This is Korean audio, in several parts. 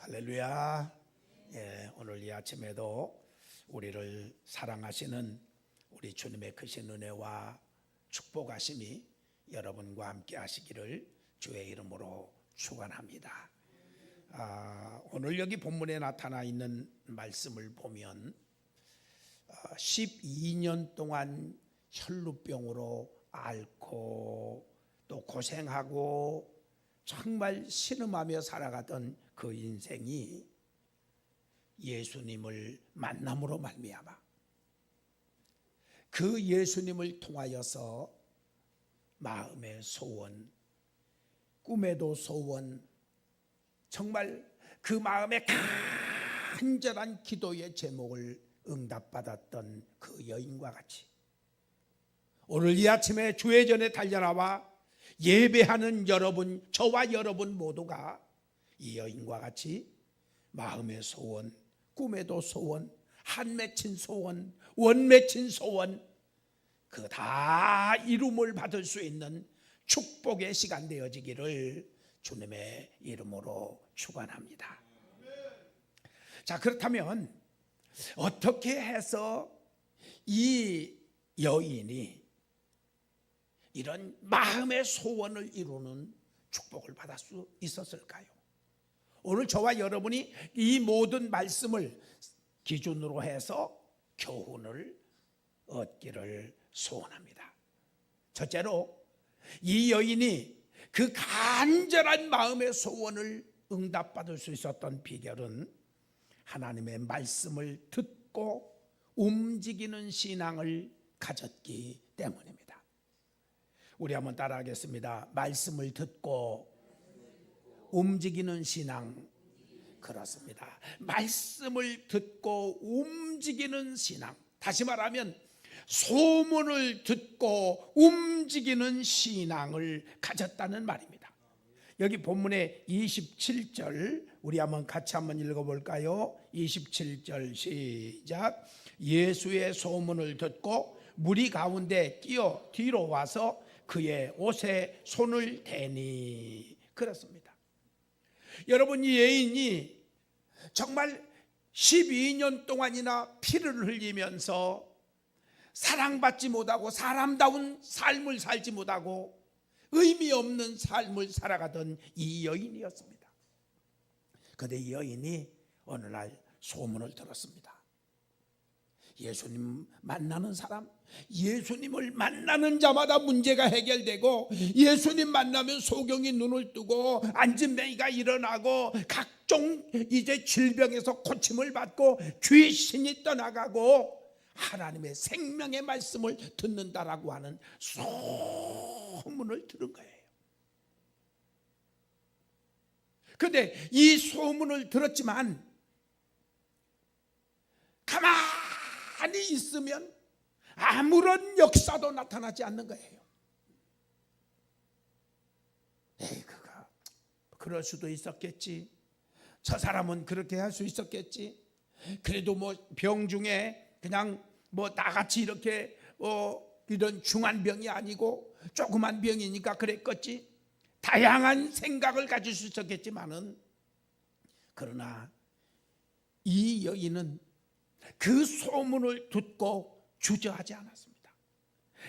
할렐루야. 오늘 이 아침에도 우리를 사랑하시는 우리 주님의 크신 은혜와 축복하심이 여러분과 함께 하시기를 주의 이름으로 축원합니다. 오늘 여기 본문에 나타나 있는 말씀을 보면 12년 동안 혈루병으로 앓고 또 고생하고 정말 신음하며 살아가던 그 인생이 예수님을 만남으로 말미암아 그 예수님을 통하여서 마음의 소원, 꿈에도 소원, 정말 그 마음의 간절한 기도의 제목을 응답받았던 그 여인과 같이 오늘 이 아침에 주의 전에 달려나와 예배하는 여러분, 저와 여러분 모두가 이 여인과 같이 마음의 소원, 꿈에도 소원, 한 맺힌 소원, 원 맺힌 소원, 그 다 이룸을 받을 수 있는 축복의 시간 되어지기를 주님의 이름으로 축원합니다. 자, 그렇다면 어떻게 해서 이 여인이 이런 마음의 소원을 이루는 축복을 받을 수 있었을까요? 오늘 저와 여러분이 이 모든 말씀을 기준으로 해서 교훈을 얻기를 소원합니다. 첫째로 이 여인이 그 간절한 마음의 소원을 응답받을 수 있었던 비결은 하나님의 말씀을 듣고 움직이는 신앙을 가졌기 때문입니다. 우리 한번 따라하겠습니다. 말씀을 듣고 움직이는 신앙. 그렇습니다. 말씀을 듣고 움직이는 신앙. 다시 말하면 소문을 듣고 움직이는 신앙을 가졌다는 말입니다. 여기 본문의 27절 우리 같이 한번 읽어볼까요? 27절 시작. 예수의 소문을 듣고 무리 가운데 뛰어 뒤로 와서 그의 옷에 손을 대니. 그렇습니다. 여러분, 이 여인이 정말 12년 동안이나 피를 흘리면서 사랑받지 못하고 사람다운 삶을 살지 못하고 의미 없는 삶을 살아가던 이 여인이었습니다. 그런데 이 여인이 어느 날 소문을 들었습니다. 예수님 만나는 사람, 예수님을 만나는 자마다 문제가 해결되고 예수님 만나면 소경이 눈을 뜨고 안진뱅이가 일어나고 각종 이제 질병에서 고침을 받고 귀신이 떠나가고 하나님의 생명의 말씀을 듣는다라고 하는 소문을 들은 거예요. 그런데 이 소문을 들었지만 가만히 있으면 아무런 역사도 나타나지 않는 거예요. 그가 그럴 수도 있었겠지. 저 사람은 그렇게 할 수 있었겠지. 그래도 병 중에 그냥 나같이 이렇게 이런 중한 병이 아니고 조그만 병이니까 그랬겠지. 다양한 생각을 가질 수 있었겠지만은 그러나 이 여인은 그 소문을 듣고 주저하지 않았습니다.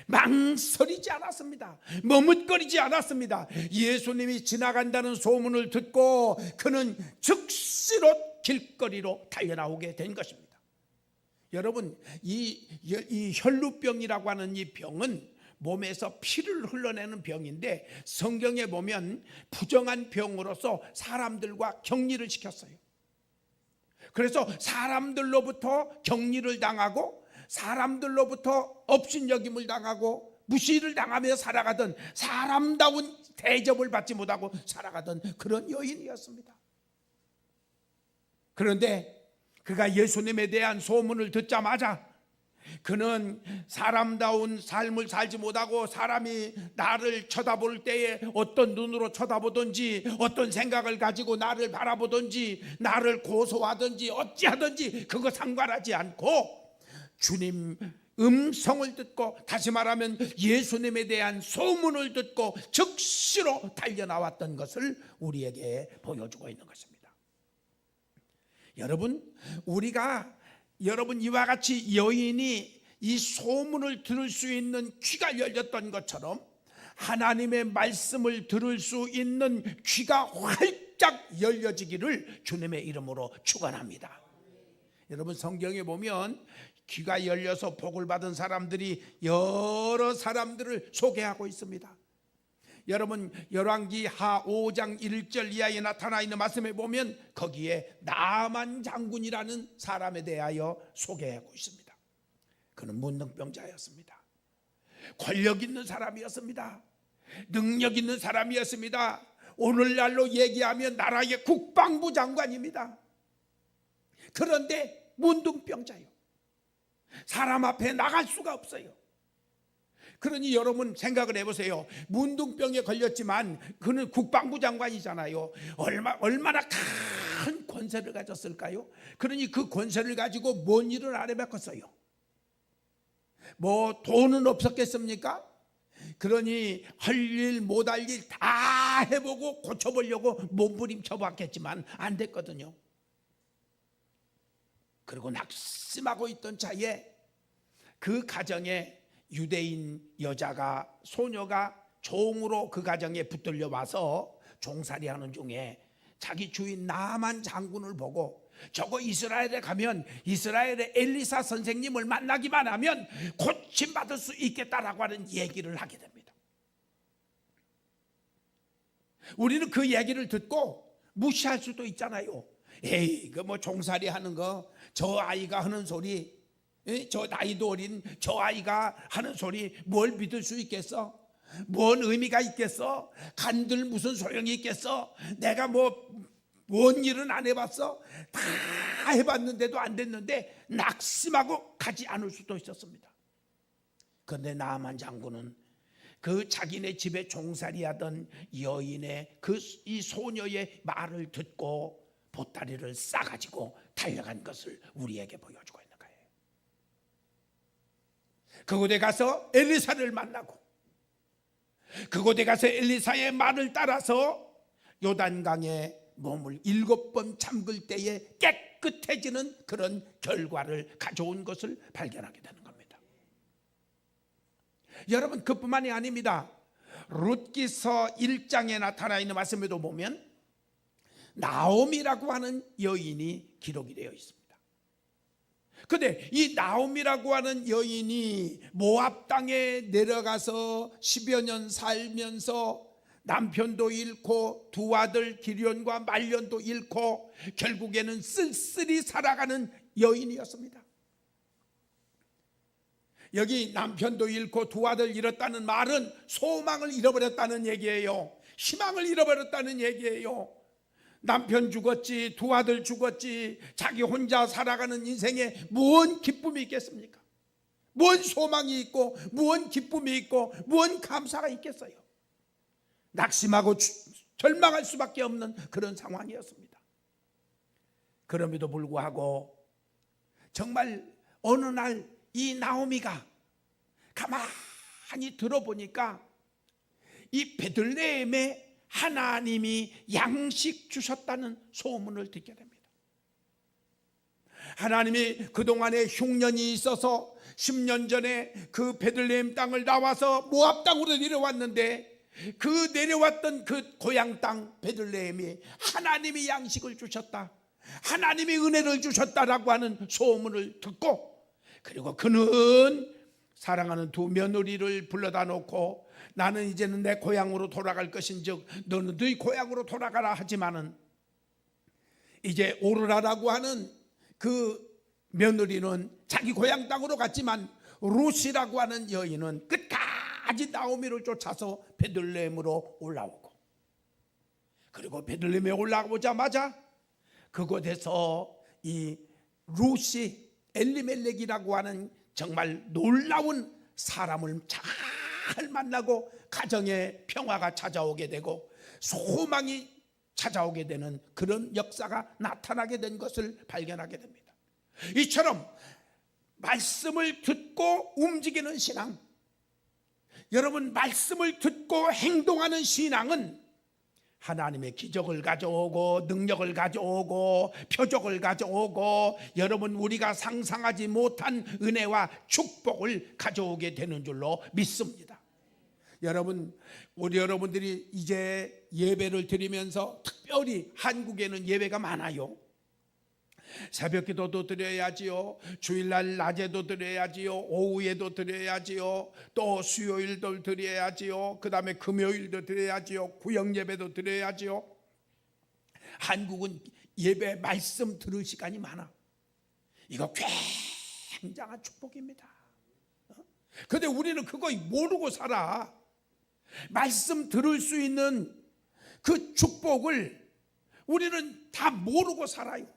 망설이지 않았습니다. 머뭇거리지 않았습니다. 예수님이 지나간다는 소문을 듣고 그는 즉시로 길거리로 달려나오게 된 것입니다. 여러분, 이 혈루병이라고 하는 이 병은 몸에서 피를 흘러내는 병인데 성경에 보면 부정한 병으로서 사람들과 격리를 시켰어요. 그래서 사람들로부터 격리를 당하고 사람들로부터 업신여김을 당하고 무시를 당하며 살아가던 사람다운 대접을 받지 못하고 살아가던 그런 여인이었습니다. 그런데 그가 예수님에 대한 소문을 듣자마자 그는 사람다운 삶을 살지 못하고 사람이 나를 쳐다볼 때에 어떤 눈으로 쳐다보든지 어떤 생각을 가지고 나를 바라보든지 나를 고소하든지 어찌하든지 그거 상관하지 않고 주님 음성을 듣고, 다시 말하면 예수님에 대한 소문을 듣고 즉시로 달려나왔던 것을 우리에게 보여주고 있는 것입니다. 여러분 이와 같이 여인이 이 소문을 들을 수 있는 귀가 열렸던 것처럼 하나님의 말씀을 들을 수 있는 귀가 활짝 열려지기를 주님의 이름으로 축원합니다. 여러분 성경에 보면 귀가 열려서 복을 받은 사람들이 여러 사람들을 소개하고 있습니다. 여러분 열왕기하 5장 1절 이하에 나타나 있는 말씀에 보면 거기에 나만 장군이라는 사람에 대하여 소개하고 있습니다. 그는 문둥병자였습니다. 권력 있는 사람이었습니다. 능력 있는 사람이었습니다. 오늘날로 얘기하면 나라의 국방부 장관입니다. 그런데 문둥병자요. 사람 앞에 나갈 수가 없어요. 그러니 여러분 생각을 해보세요. 문둥병에 걸렸지만 그는 국방부 장관이잖아요. 얼마나 큰 권세를 가졌을까요? 그러니 그 권세를 가지고 뭔 일을 안 해봤겠어요? 뭐 돈은 없었겠습니까? 그러니 할 일 못할 일 다 해보고 고쳐보려고 몸부림쳐봤겠지만 안 됐거든요. 그리고 낙심하고 있던 차에 그 가정에 유대인 여자가 소녀가 종으로 그 가정에 붙들려 와서 종살이하는 중에 자기 주인 나만 장군을 보고 저거 이스라엘에 가면 이스라엘의 엘리사 선생님을 만나기만 하면 고침받을 수 있겠다라고 하는 얘기를 하게 됩니다. 우리는 그 얘기를 듣고 무시할 수도 있잖아요. 에이, 그 뭐 종살이 하는 거, 저 아이가 하는 소리, 저 나이도 어린 저 아이가 하는 소리 뭘 믿을 수 있겠어? 뭔 의미가 있겠어? 간들 무슨 소용이 있겠어? 내가 뭔 일은 안 해봤어? 다 해봤는데도 안 됐는데 낙심하고 가지 않을 수도 있었습니다. 그런데 나만 장군은 그 자기네 집에 종살이하던 여인의 이 소녀의 말을 듣고 보따리를 싸가지고 달려간 것을 우리에게 보여주고 있는 거예요. 그곳에 가서 엘리사를 만나고 그곳에 가서 엘리사의 말을 따라서 요단강에 몸을 7번 잠글 때에 깨끗해지는 그런 결과를 가져온 것을 발견하게 되는 겁니다. 여러분 그뿐만이 아닙니다. 룻기서 1장에 나타나 있는 말씀에도 보면 나오미라고 하는 여인이 기록이 되어 있습니다. 그런데 이 나오미라고 하는 여인이 모압 땅에 내려가서 10여 년 살면서 남편도 잃고 두 아들 기련과 말년도 잃고 결국에는 쓸쓸히 살아가는 여인이었습니다. 여기 남편도 잃고 두 아들 잃었다는 말은 소망을 잃어버렸다는 얘기예요. 희망을 잃어버렸다는 얘기예요. 남편 죽었지, 두 아들 죽었지, 자기 혼자 살아가는 인생에 무슨 기쁨이 있겠습니까? 무슨 소망이 있고 무슨 기쁨이 있고 무슨 감사가 있겠어요? 낙심하고 절망할 수밖에 없는 그런 상황이었습니다. 그럼에도 불구하고 정말 어느 날 이 나오미가 가만히 들어보니까 이 베들레헴에 하나님이 양식 주셨다는 소문을 듣게 됩니다. 하나님이 그동안에 흉년이 있어서 10년 전에 그 베들레헴 땅을 나와서 모압 땅으로 내려왔는데 그 내려왔던 그 고향 땅 베들레헴이 하나님이 양식을 주셨다, 하나님이 은혜를 주셨다라고 하는 소문을 듣고, 그리고 그는 사랑하는 두 며느리를 불러다 놓고 나는 이제는 내 고향으로 돌아갈 것인즉 너는 너희 고향으로 돌아가라 하지만은 이제 오르라라고 하는 그 며느리는 자기 고향 땅으로 갔지만 룻이라고 하는 여인은 끝까지 나오미를 쫓아서 베들레헴으로 올라오고, 그리고 베들레헴에 올라오자마자 그곳에서 이 룻이 엘리멜렉이라고 하는 정말 놀라운 사람을 잘 만나고 가정에 평화가 찾아오게 되고 소망이 찾아오게 되는 그런 역사가 나타나게 된 것을 발견하게 됩니다. 이처럼 말씀을 듣고 움직이는 신앙, 여러분 말씀을 듣고 행동하는 신앙은 하나님의 기적을 가져오고 능력을 가져오고 표적을 가져오고 여러분 우리가 상상하지 못한 은혜와 축복을 가져오게 되는 줄로 믿습니다. 여러분, 우리 여러분들이 이제 예배를 드리면서 특별히 한국에는 예배가 많아요. 새벽 기도도 드려야지요, 주일날 낮에도 드려야지요, 오후에도 드려야지요, 또 수요일도 드려야지요, 그 다음에 금요일도 드려야지요, 구역 예배도 드려야지요. 한국은 예배 말씀 들을 시간이 많아. 이거 굉장한 축복입니다. 그런데 우리는 그거 모르고 살아. 말씀 들을 수 있는 그 축복을 우리는 다 모르고 살아요.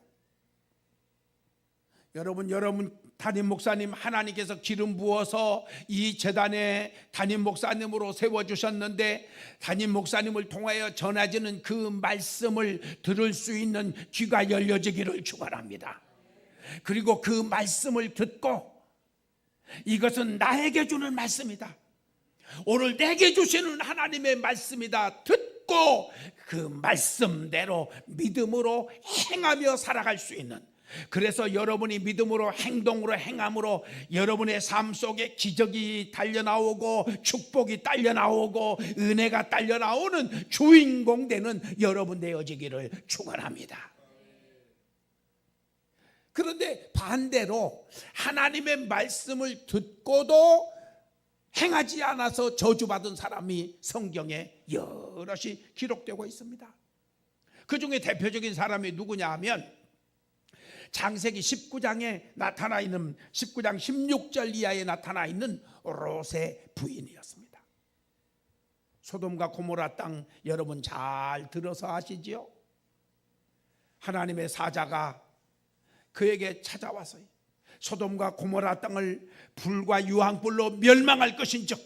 여러분 담임 목사님 하나님께서 기름 부어서 이 재단에 담임 목사님으로 세워주셨는데 담임 목사님을 통하여 전해지는 그 말씀을 들을 수 있는 귀가 열려지기를 축원합니다. 그리고 그 말씀을 듣고 이것은 나에게 주는 말씀이다, 오늘 내게 주시는 하나님의 말씀이다 듣고 그 말씀대로 믿음으로 행하며 살아갈 수 있는, 그래서 여러분이 믿음으로 행동으로 행함으로 여러분의 삶 속에 기적이 달려나오고 축복이 달려나오고 은혜가 달려나오는 주인공 되는 여러분 되어지기를 축원합니다. 그런데 반대로 하나님의 말씀을 듣고도 행하지 않아서 저주받은 사람이 성경에 여럿이 기록되고 있습니다. 그 중에 대표적인 사람이 누구냐 하면 창세기 19장에 나타나 있는 19장 16절 이하에 나타나 있는 롯의 부인이었습니다. 소돔과 고모라 땅 여러분 잘 들어서 아시지요? 하나님의 사자가 그에게 찾아와서 소돔과 고모라 땅을 불과 유황불로 멸망할 것인즉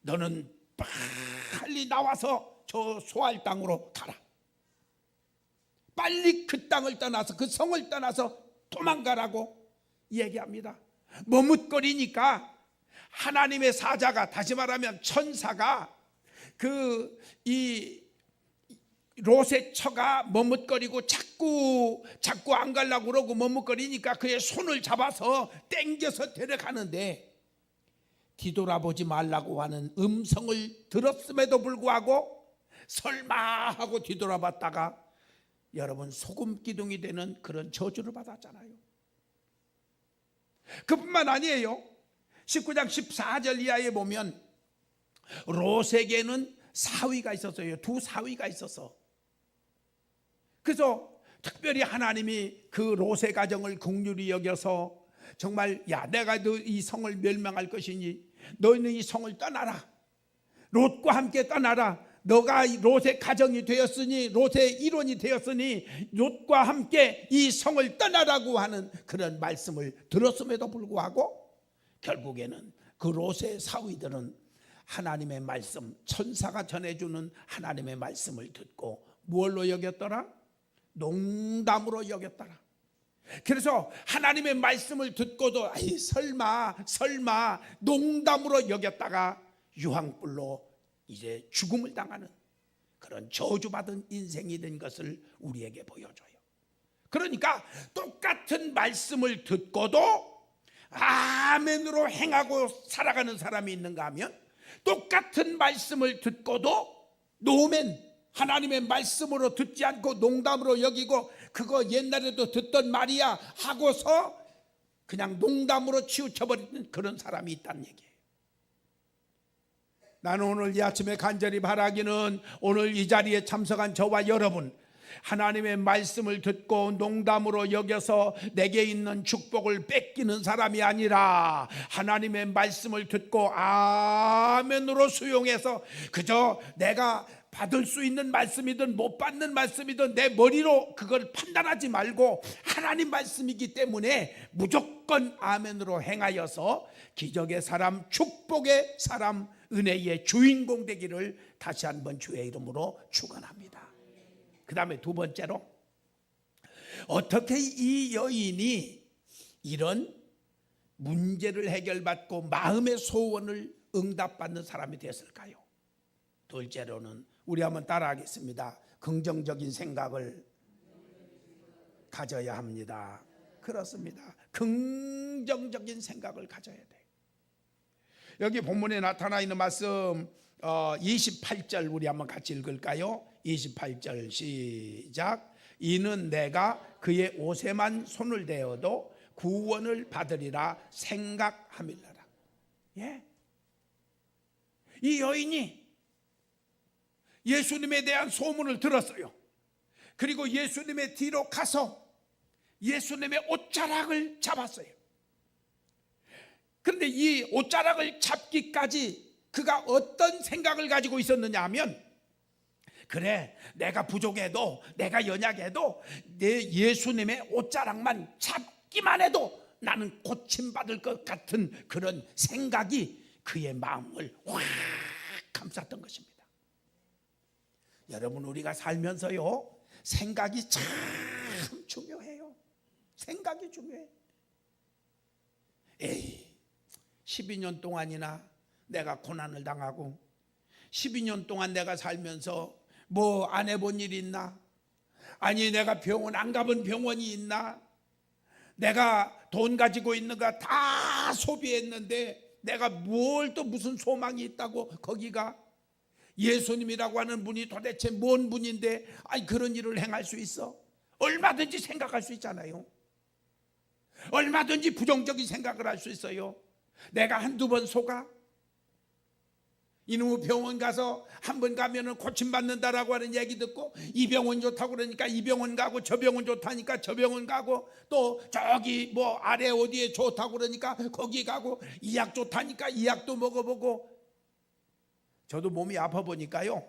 너는 빨리 나와서 저 소알 땅으로 가라. 빨리 그 땅을 떠나서 그 성을 떠나서 도망가라고 얘기합니다. 머뭇거리니까 하나님의 사자가, 다시 말하면 천사가 이 롯의 처가 머뭇거리고 자꾸 안 가려고 그러고 머뭇거리니까 그의 손을 잡아서 땡겨서 데려가는데 뒤돌아보지 말라고 하는 음성을 들었음에도 불구하고 설마 하고 뒤돌아봤다가 여러분 소금 기둥이 되는 그런 저주를 받았잖아요. 그뿐만 아니에요. 19장 14절 이하에 보면 롯에게는 사위가 있었어요. 두 사위가 있어서. 그래서 특별히 하나님이 그 롯의 가정을 긍휼히 여겨서 정말 내가 이 성을 멸망할 것이니 너희는 이 성을 떠나라. 롯과 함께 떠나라. 너가 롯의 가정이 되었으니, 롯의 일원이 되었으니 롯과 함께 이 성을 떠나라고 하는 그런 말씀을 들었음에도 불구하고 결국에는 그 롯의 사위들은 하나님의 말씀, 천사가 전해주는 하나님의 말씀을 듣고 무엇로 여겼더라? 농담으로 여겼더라. 그래서 하나님의 말씀을 듣고도 설마 농담으로 여겼다가 유황불로 이제 죽음을 당하는 그런 저주받은 인생이 된 것을 우리에게 보여줘요. 그러니까 똑같은 말씀을 듣고도 아멘으로 행하고 살아가는 사람이 있는가 하면 똑같은 말씀을 듣고도 노멘, 하나님의 말씀으로 듣지 않고 농담으로 여기고 그거 옛날에도 듣던 말이야 하고서 그냥 농담으로 치우쳐버리는 그런 사람이 있다는 얘기예요. 나는 오늘 이 아침에 간절히 바라기는 오늘 이 자리에 참석한 저와 여러분, 하나님의 말씀을 듣고 농담으로 여겨서 내게 있는 축복을 뺏기는 사람이 아니라 하나님의 말씀을 듣고 아멘으로 수용해서 그저 내가 받을 수 있는 말씀이든 못 받는 말씀이든 내 머리로 그걸 판단하지 말고 하나님 말씀이기 때문에 무조건 아멘으로 행하여서 기적의 사람, 축복의 사람, 은혜의 주인공 되기를 다시 한번 주의 이름으로 축원합니다. 그 다음에 두 번째로, 어떻게 이 여인이 이런 문제를 해결받고 마음의 소원을 응답받는 사람이 됐을까요? 둘째로는 우리 한번 따라하겠습니다. 긍정적인 생각을 가져야 합니다. 그렇습니다. 긍정적인 생각을 가져야 돼. 여기 본문에 나타나 있는 말씀 28절 우리 한번 같이 읽을까요? 28절 시작. 이는 내가 그의 옷에만 손을 대어도 구원을 받으리라 생각함일러라. 예? 이 여인이 예수님에 대한 소문을 들었어요. 그리고 예수님의 뒤로 가서 예수님의 옷자락을 잡았어요. 그런데 이 옷자락을 잡기까지 그가 어떤 생각을 가지고 있었느냐 하면, 그래, 내가 부족해도 내가 연약해도 내 예수님의 옷자락만 잡기만 해도 나는 고침받을 것 같은 그런 생각이 그의 마음을 확 감쌌던 것입니다. 여러분, 우리가 살면서요, 생각이 참 중요해요. 생각이 중요해. 12년 동안이나 내가 고난을 당하고 12년 동안 내가 살면서 뭐 안 해본 일 있나? 아니, 내가 병원 안 가본 병원이 있나? 내가 돈 가지고 있는 거 다 소비했는데 내가 뭘 또 무슨 소망이 있다고 거기가? 예수님이라고 하는 분이 도대체 뭔 분인데 아니 그런 일을 행할 수 있어? 얼마든지 생각할 수 있잖아요. 얼마든지 부정적인 생각을 할 수 있어요. 내가 한두 번 속아? 이놈의 병원 가서 한 번 가면은 고침받는다라고 하는 얘기 듣고 이 병원 좋다고 그러니까 이 병원 가고 저 병원 좋다니까 저 병원 가고 또 저기 뭐 아래 어디에 좋다고 그러니까 거기 가고 이 약 좋다니까 이 약도 먹어보고. 저도 몸이 아파 보니까요,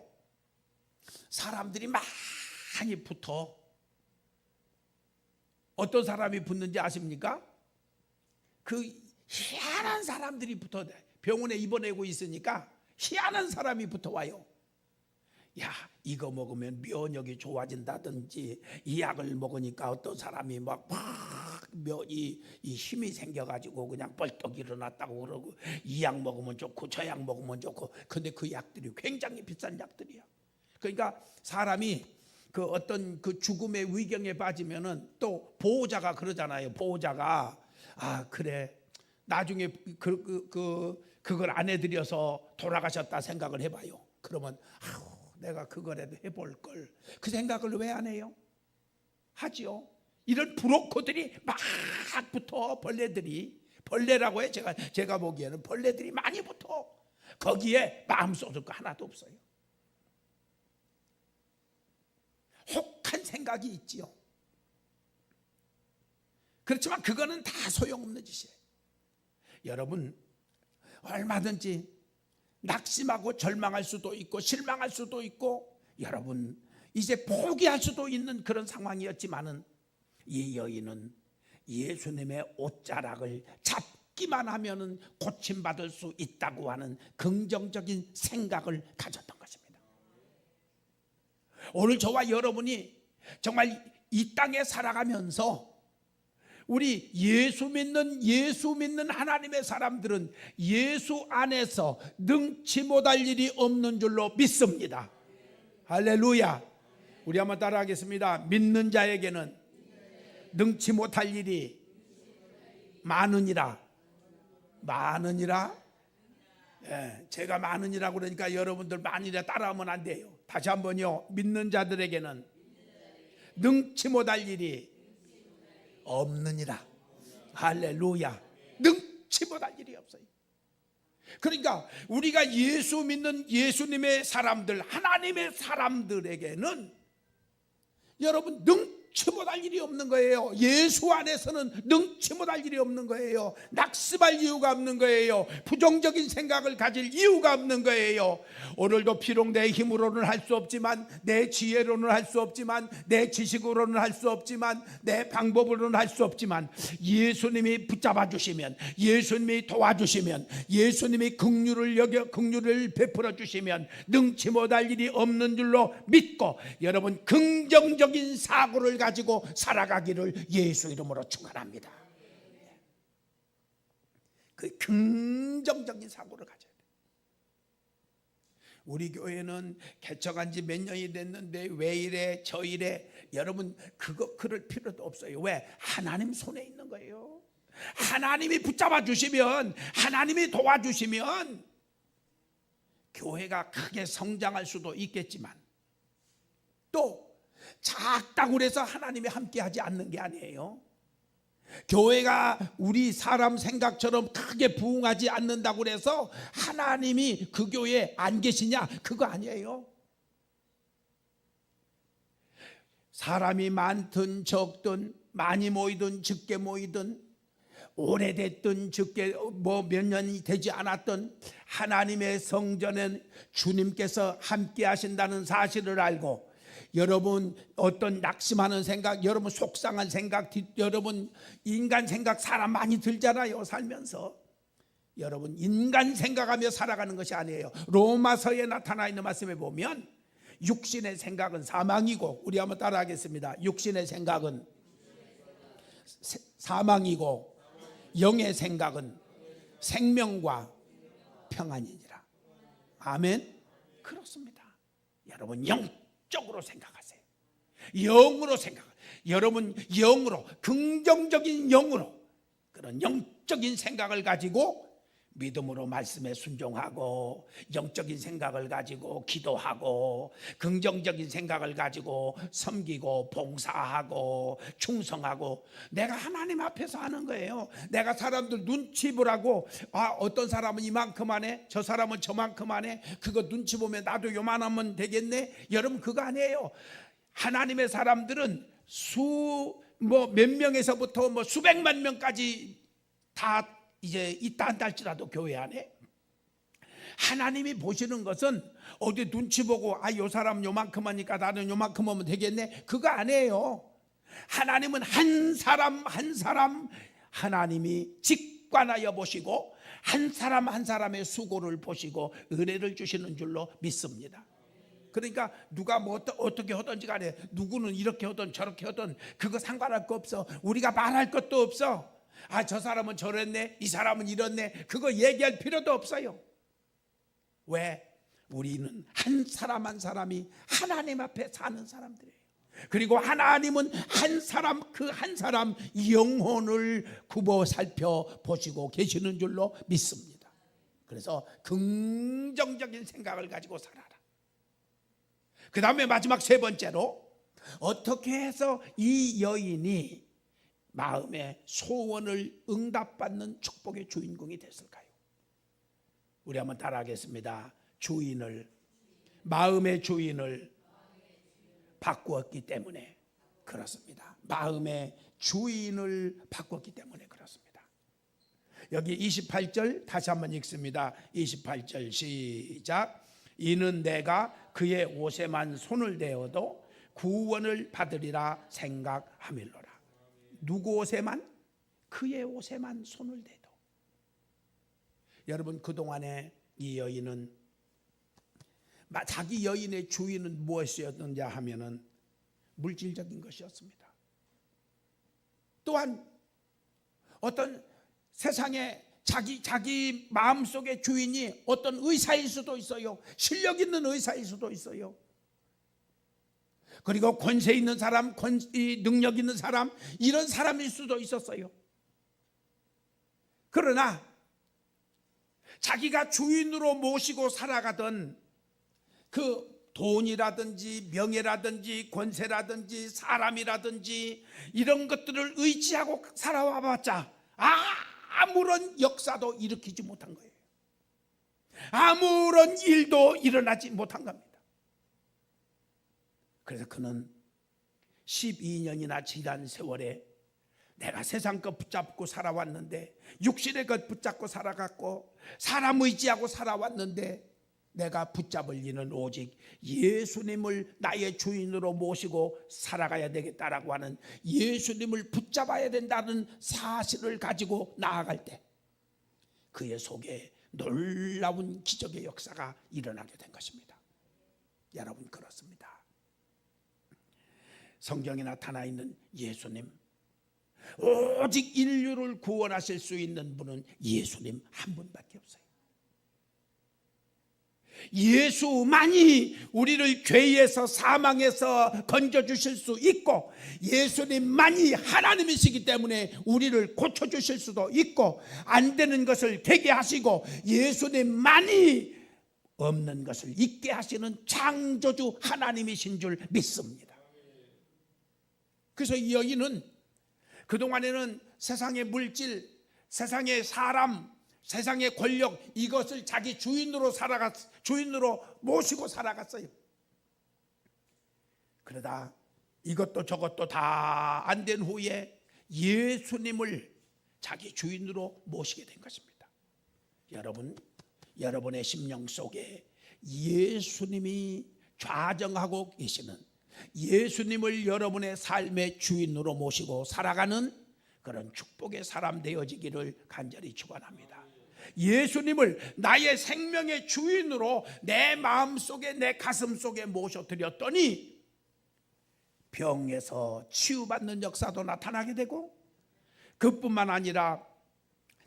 사람들이 많이 붙어. 어떤 사람이 붙는지 아십니까? 그 희한한 사람들이 붙어. 병원에 입원하고 있으니까 희한한 사람이 붙어와요. 야, 이거 먹으면 면역이 좋아진다든지, 이 약을 먹으니까 어떤 사람이 이 힘이 생겨가지고 그냥 벌떡 일어났다고 그러고, 이 약 먹으면 좋고 저 약 먹으면 좋고. 근데 그 약들이 굉장히 비싼 약들이야. 그러니까 사람이 그 어떤 그 죽음의 위경에 빠지면은 또 보호자가 그러잖아요. 보호자가 그래, 나중에 그걸 안 해드려서 돌아가셨다 생각을 해봐요. 그러면 내가 그거라도 해볼 걸. 그 생각을 왜 안 해요? 하지요. 이런 브로커들이 막 붙어. 벌레라고 해. 제가 보기에는 벌레들이 많이 붙어. 거기에 마음 쏟을 거 하나도 없어요. 혹한 생각이 있지요. 그렇지만 그거는 다 소용없는 짓이에요. 여러분, 얼마든지 낙심하고 절망할 수도 있고 실망할 수도 있고, 여러분 이제 포기할 수도 있는 그런 상황이었지만은 이 여인은 예수님의 옷자락을 잡기만 하면은 고침받을 수 있다고 하는 긍정적인 생각을 가졌던 것입니다. 오늘 저와 여러분이 정말 이 땅에 살아가면서 우리 예수 믿는 하나님의 사람들은 예수 안에서 능치 못할 일이 없는 줄로 믿습니다. 할렐루야. 우리 한번 따라하겠습니다. 믿는 자에게는 능치 못할 일이 많으니라. 예, 제가 많으니라 그러니까 여러분들 많으니라 따라하면 안 돼요. 다시 한번요. 믿는 자들에게는 능치 못할 일이 없느니라. 할렐루야. 능치 못할 일이 없어요. 그러니까 우리가 예수 믿는 예수님의 사람들, 하나님의 사람들에게는 여러분 능치 못할 일이 없는 거예요. 예수 안에서는 능치 못할 일이 없는 거예요. 낙심할 이유가 없는 거예요. 부정적인 생각을 가질 이유가 없는 거예요. 오늘도 비록 내 힘으로는 할 수 없지만, 내 지혜로는 할 수 없지만, 내 지식으로는 할 수 없지만, 내 방법으로는 할 수 없지만, 예수님이 붙잡아 주시면, 예수님이 도와주시면, 예수님이 긍휼을 베풀어 주시면 능치 못할 일이 없는 줄로 믿고, 여러분 긍정적인 사고를 가지고 살아가기를 예수 이름으로 축원합니다. 그 긍정적인 사고를 가져야 돼요. 우리 교회는 개척한 지 몇 년이 됐는데 왜 이래 저 이래, 여러분 그럴 필요도 없어요. 왜? 하나님 손에 있는 거예요. 하나님이 붙잡아 주시면, 하나님이 도와주시면 교회가 크게 성장할 수도 있겠지만, 또 작다고 해서 하나님이 함께하지 않는 게 아니에요. 교회가 우리 사람 생각처럼 크게 부흥하지 않는다고 해서 하나님이 그 교회에 안 계시냐? 그거 아니에요. 사람이 많든 적든, 많이 모이든 적게 모이든, 오래됐든 적게 몇 년이 되지 않았든, 하나님의 성전엔 주님께서 함께 하신다는 사실을 알고, 여러분 어떤 낙심하는 생각, 여러분 속상한 생각, 여러분 인간 생각 사람 많이 들잖아요. 살면서 여러분 인간 생각하며 살아가는 것이 아니에요. 로마서에 나타나 있는 말씀에 보면 육신의 생각은 사망이고, 우리 한번 따라하겠습니다. 육신의 생각은 사망이고 영의 생각은 생명과 평안이니라. 아멘. 그렇습니다. 여러분 영적으로 생각하세요. 영으로 생각하세요. 여러분 영으로, 긍정적인 영으로, 그런 영적인 생각을 가지고 믿음으로 말씀에 순종하고, 영적인 생각을 가지고 기도하고, 긍정적인 생각을 가지고 섬기고 봉사하고 충성하고, 내가 하나님 앞에서 하는 거예요. 내가 사람들 눈치 보라고, 어떤 사람은 이만큼 하네, 저 사람은 저만큼 하네, 그거 눈치 보면 나도 요만하면 되겠네. 여러분 그거 아니에요. 하나님의 사람들은 몇 명에서부터 수백만 명까지 다 이제 있다 한다 할지라도 교회 안에 하나님이 보시는 것은 어디 눈치 보고 요 사람 요만큼 하니까 나는 요만큼 하면 되겠네, 그거 아니에요. 하나님은 한 사람 한 사람 하나님이 직관하여 보시고, 한 사람 한 사람의 수고를 보시고 은혜를 주시는 줄로 믿습니다. 그러니까 누가 어떻게 하든지 간에, 누구는 이렇게 하든 저렇게 하든 그거 상관할 거 없어. 우리가 말할 것도 없어. 저 사람은 저랬네, 이 사람은 이렇네, 그거 얘기할 필요도 없어요. 왜? 우리는 한 사람 한 사람이 하나님 앞에 사는 사람들이에요. 그리고 하나님은 한 사람, 그 한 사람 영혼을 굽어 살펴보시고 계시는 줄로 믿습니다. 그래서 긍정적인 생각을 가지고 살아라. 그 다음에 마지막 세 번째로, 어떻게 해서 이 여인이 마음의 소원을 응답받는 축복의 주인공이 됐을까요? 우리 한번 따라하겠습니다. 마음의 주인을 바꾸었기 때문에 그렇습니다. 마음의 주인을 바꾸었기 때문에 그렇습니다. 여기 28절 다시 한번 읽습니다. 28절 시작. 이는 내가 그의 옷에만 손을 대어도 구원을 받으리라 생각함일로라. 누구 옷에만? 그의 옷에만 손을 대도. 여러분 그동안에 이 여인은, 자기 여인의 주인은 무엇이었느냐 하면은 물질적인 것이었습니다. 또한 어떤 세상에 자기 마음속의 주인이 어떤 의사일 수도 있어요. 실력 있는 의사일 수도 있어요. 그리고 권세 있는 사람, 능력 있는 사람, 이런 사람일 수도 있었어요. 그러나 자기가 주인으로 모시고 살아가던 그 돈이라든지 명예라든지 권세라든지 사람이라든지 이런 것들을 의지하고 살아와봤자 아무런 역사도 일으키지 못한 거예요. 아무런 일도 일어나지 못한 겁니다. 그래서 그는 12년이나 지난 세월에 내가 세상 것 붙잡고 살아왔는데, 육신의 것 붙잡고 살아갔고 사람 의지하고 살아왔는데, 내가 붙잡을 이는 오직 예수님을 나의 주인으로 모시고 살아가야 되겠다라고 하는, 예수님을 붙잡아야 된다는 사실을 가지고 나아갈 때 그의 속에 놀라운 기적의 역사가 일어나게 된 것입니다. 여러분 그렇습니다. 성경에 나타나 있는 예수님, 오직 인류를 구원하실 수 있는 분은 예수님 한 분밖에 없어요. 예수만이 우리를 죄에서 사망에서 건져주실 수 있고, 예수님만이 하나님이시기 때문에 우리를 고쳐주실 수도 있고, 안 되는 것을 되게 하시고 예수님만이 없는 것을 있게 하시는 창조주 하나님이신 줄 믿습니다. 그래서 이 여인은 그동안에는 세상의 물질, 세상의 사람, 세상의 권력, 이것을 자기 주인으로 모시고 살아갔어요. 그러다 이것도 저것도 다 안 된 후에 예수님을 자기 주인으로 모시게 된 것입니다. 여러분, 여러분의 심령 속에 예수님이 좌정하고 계시는, 예수님을 여러분의 삶의 주인으로 모시고 살아가는 그런 축복의 사람 되어지기를 간절히 축원합니다. 예수님을 나의 생명의 주인으로 내 마음속에, 내 가슴속에 모셔드렸더니 병에서 치유받는 역사도 나타나게 되고, 그뿐만 아니라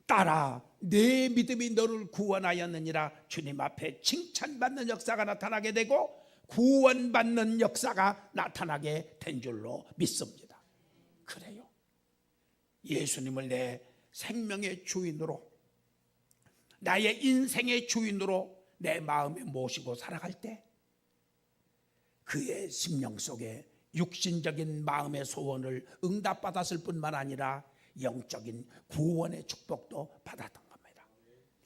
딸아 내 믿음이 너를 구원하였느니라 주님 앞에 칭찬받는 역사가 나타나게 되고 구원받는 역사가 나타나게 된 줄로 믿습니다. 그래요. 예수님을 내 생명의 주인으로, 나의 인생의 주인으로 내 마음에 모시고 살아갈 때 그의 심령 속에 육신적인 마음의 소원을 응답받았을 뿐만 아니라 영적인 구원의 축복도 받았던 겁니다.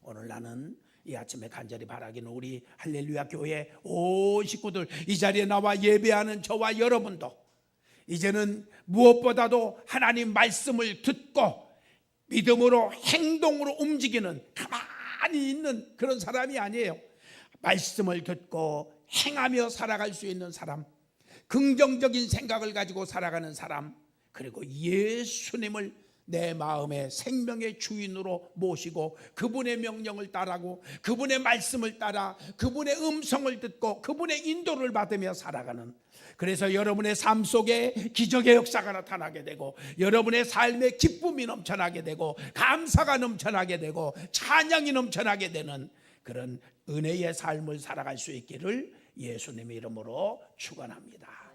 오늘 나는 이 아침에 간절히 바라기는 우리 할렐루야 교회 온 식구들, 이 자리에 나와 예배하는 저와 여러분도 이제는 무엇보다도 하나님 말씀을 듣고 믿음으로 행동으로 움직이는, 가만히 있는 그런 사람이 아니에요. 말씀을 듣고 행하며 살아갈 수 있는 사람, 긍정적인 생각을 가지고 살아가는 사람, 그리고 예수님을 내 마음의 생명의 주인으로 모시고 그분의 명령을 따라고 그분의 말씀을 따라 그분의 음성을 듣고 그분의 인도를 받으며 살아가는, 그래서 여러분의 삶 속에 기적의 역사가 나타나게 되고 여러분의 삶에 기쁨이 넘쳐나게 되고 감사가 넘쳐나게 되고 찬양이 넘쳐나게 되는 그런 은혜의 삶을 살아갈 수 있기를 예수님의 이름으로 축원합니다.